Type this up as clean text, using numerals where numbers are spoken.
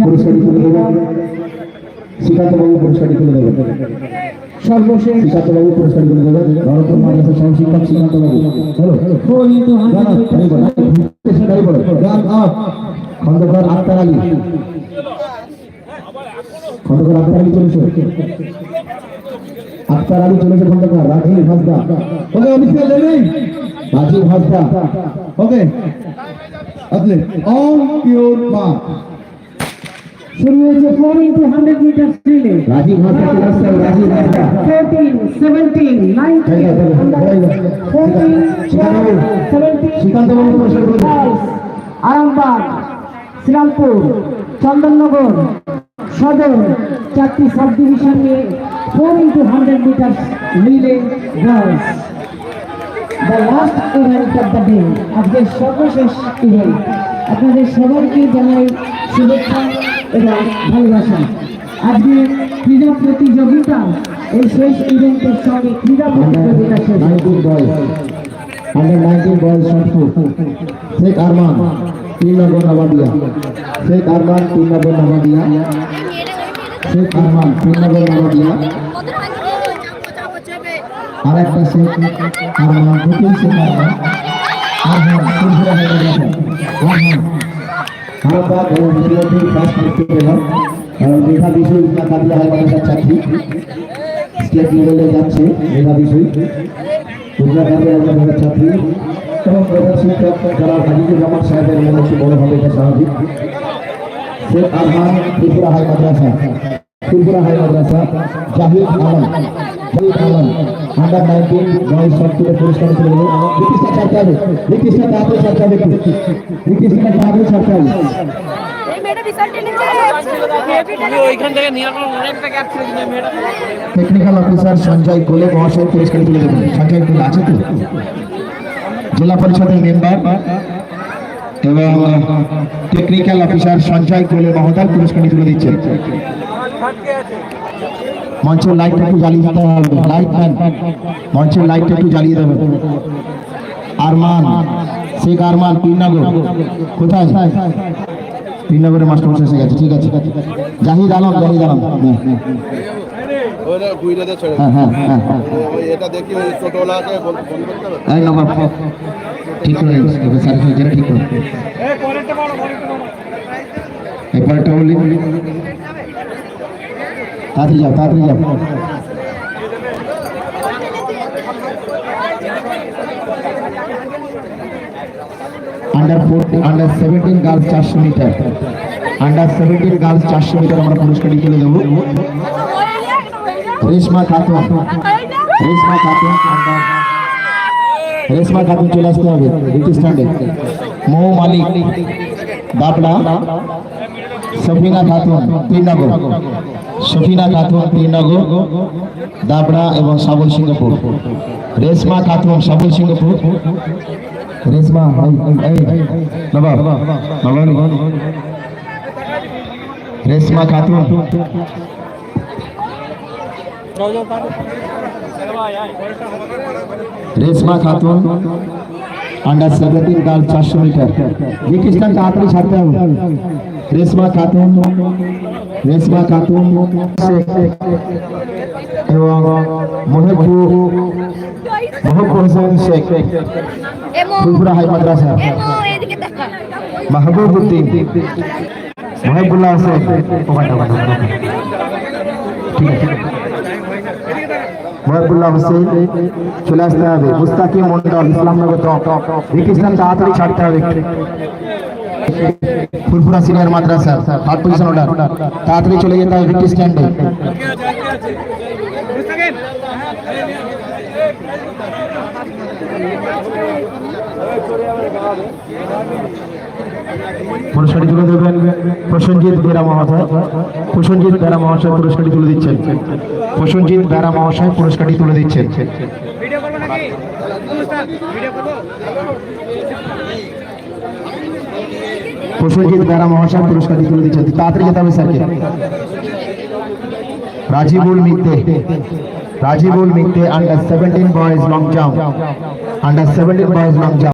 পুরস্কারটি তুলে দেবেন শ্রীকান্তবাবু, পুরস্কারটি তুলে দেবেন সর্বশেষ শ্রীকান্তবাবু, পুরস্কারটি তুলে দেবেন ধরমপুর মাদ্রাসা সহশিক্ষক শ্রীকান্তবাবু। খন্দকার আক্তার আলী, খন্দকার আক্তার আলী চলেছে, আক্তার আলী চলেছে খন্দকার। রাজীব হাসদা, ওকে অফিসিয়াল নেই, রাজীব হাসদা, ওকে আপনি অল পিওর মার্ক শুরু হয়েছে 4 into 100 metre relay. Rajib Hansda চলে আসছে, রাজীব হাসদা 14 17 19 14 17 শ্রীকান্তবাবু পুরস্কার তুলে দেবেন। আরামবাগ, শ্রীরামপুর, চন্দননগর সদর 4টি সাব ডিভিশন নিয়ে 4 into 100 metre relay girls, the last event of the day, আজকের সর্বশেষ ইভেন্ট। আপনাদের সবাইকে জানাই শুভেচ্ছা এবং ভালোবাসা। আজকে ক্রীড়া প্রতিযোগিতা এই শেষ ইভেন্টের সঙ্গে ক্রীড়া প্রতিযোগিতা শেষ। अंडर 19 बॉयज शॉटपुट शेख अरमान 3 नंबर नवादिया, शेख अरमान 3 नंबर नवादिया, शेख अरमान 3 नंबर नवादिया, আরেকটা শেখ আরমান, দুটোই শেখ আরমান, আরমান পুরপুরা হয়ে গেছে, আরমান আরামবাগ এবং মিডিয়াটি ফার্স্ট করতে পেলাম। মেধা বিষয় কাবিলা হয় মাদ্রাসার ছাত্রী, স্টেট লেভেলে যাচ্ছে মেধা বিষয়, ছাত্রী এবং প্রধান শিক্ষক যারা হাজিজুর রহমান সাহেবের মনে হচ্ছে বড় হবে, এটা স্বাভাবিক। শেখ আরমান ত্রিপুরা হাই মাদ্রাসা, ত্রিপুরা হাই মাদ্রাসা, জাহিদ আলম, জাহিদ আলম अंडर 19 বয়স সবচেয়ে পুরস্কার তুলে দেবে। ব্রিটিশটা ছাড়তে হবে, ব্রিটিশটা তাড়াতাড়ি ছাড়তে হবে, ব্রিটিশটা তাড়াতাড়ি ছাড়তে হবে। টেকনিক্যাল অফিসার সঞ্জয় কোলে মহাশয় পুরস্কার তুলে দেবেন। সঞ্জয় কোলে আছে তো, জেলা পরিষদের মেম্বার এবং টেকনিক্যাল অফিসার সঞ্জয় কোলে মহোদয় পুরস্কারটি তুলে দিচ্ছেন। মঞ্চের লাইটটা একটু জ্বালিয়ে দিতে হবে, লাইট ম্যান মঞ্চের লাইটটা একটু জ্বালিয়ে দেবে। আরমান, শেখ আরমান 3 নগর, কোথায় 3 নগরের মাস্টার এসে গেছে, ঠিক আছে। জাহিদ আলম, জাহিদ আলম, ঠিক করে ঠিক করে এরপরটা বলি, তাড়াতাড়ি যাও, তাড়াতাড়ি যাও। Under 17 girls 400 metre, under 17 girls 400 metre আমরা পুরস্কারটি তুলে দেব। রেশমা খাতুন, রেশমা খাতুন, রেশমা খাতুন চলে আসতে হবে ব্রিটিশ স্ট্যান্ডে। মৌ মালিক দাপড়া, সফিনা খাতুন 3 নগর, সফিনা খাতুন 3 নগর দাপড়া এবং সাবল সিংহপুর। রেশমা খাতুন সাবল সিংহপুর, রেশমা বাবা বাবা, Reshma Khatun, Reshma Khatun under 17 girls 400 metre. British stand তাড়াতাড়ি ছাড়তে হবে। রেশমা খাতুন, রেশমা খাতুন এবং মহিবুর হোসেন শেখ ত্রিপুরা হাই মাদ্রাসা, মাহবুব উদ্দিন, মহিবুল্লাহ হোসেন, ঠিক আছে মহিবুল্লাহ হোসেন চলে আসতে হবে। মুস্তাকিম মন্ডল ইসলামনগর, ব্রিটিশ স্ট্যান্ড তাড়াতাড়ি ছাড়তে হবে। Furfura senior Madrasa 3rd position order, তাড়াতাড়ি চলে যেতে হবে ব্রিটিশ স্ট্যান্ডে। পুরস্কারটি তুলে দেবেন প্রসেনজিৎ বেরা মহাশয়, প্রসেনজিৎ বেরা মহাশয় পুরস্কারটি তুলে দিচ্ছেন। প্রসেনজিৎ বেরা মহাশয় পুরস্কারটি তুলে দিচ্ছেন। প্রসেনজিৎ বেরা মহাশয় পুরস্কারটি তুলে দিচ্ছেন, তাড়াতাড়ি যেতে হবে স্যারকে। রাজিবুল মিত্তে, রাজিবুল মিত্তে under 17 boys long jump, under 17 boys long jump.